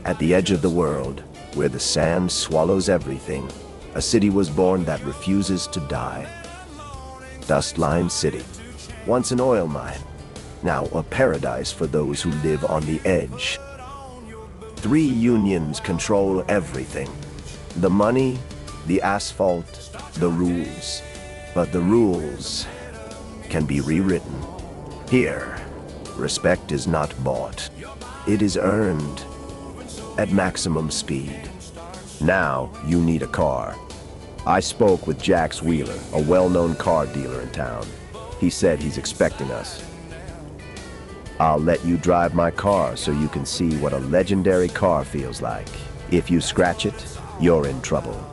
At the edge of the world, where the sand swallows everything, a city was born that refuses to die. Dustline City. Once an oil mine, now a paradise for those who live on the edge. 3 unions control everything. The money, the asphalt, the rules. But the rules can be rewritten. Here, respect is not bought. It is earned at maximum speed. Now, you need a car. I spoke with Jax Wheeler, a well-known car dealer in town. He said he's expecting us. I'll let you drive my car so you can see what a legendary car feels like. If you scratch it, you're in trouble.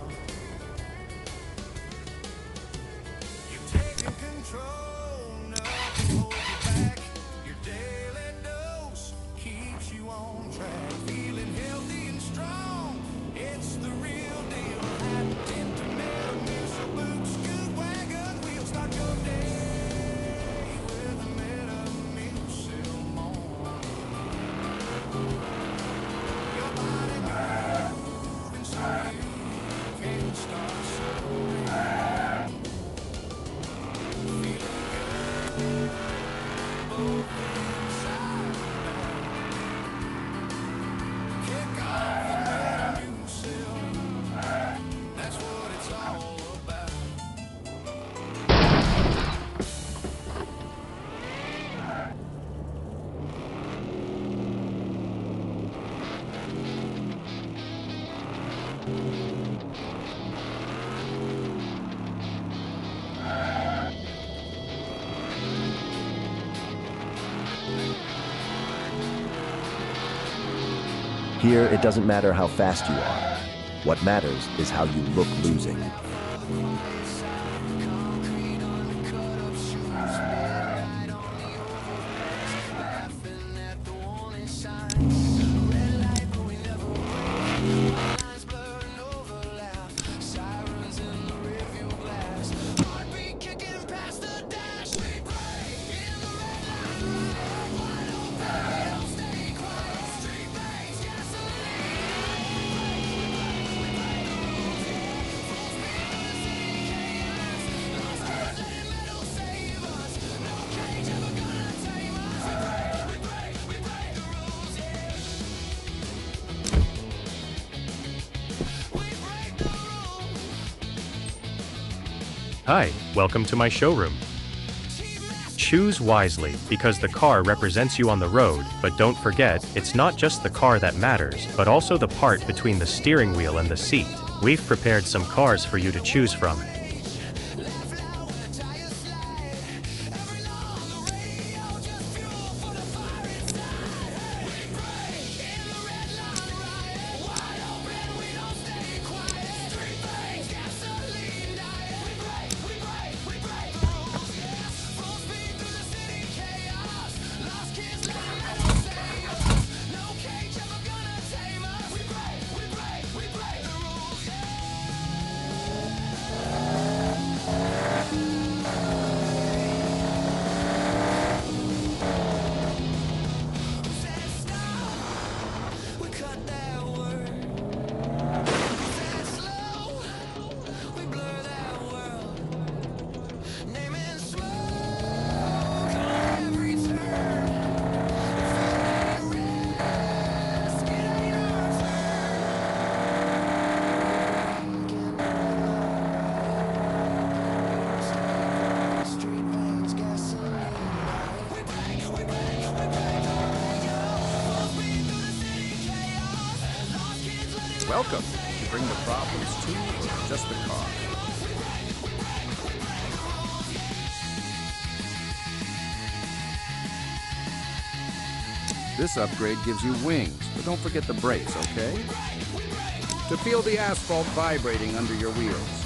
Here, it doesn't matter how fast you are. What matters is how you look losing. Hi, welcome to my showroom. Choose wisely because the car represents you on the road, but don't forget, it's not just the car that matters, but also the part between the steering wheel and the seat. We've prepared some cars for you to choose from. Welcome. You bring the problems to or just the car? This upgrade gives you wings, but don't forget the brakes, okay? To feel the asphalt vibrating under your wheels.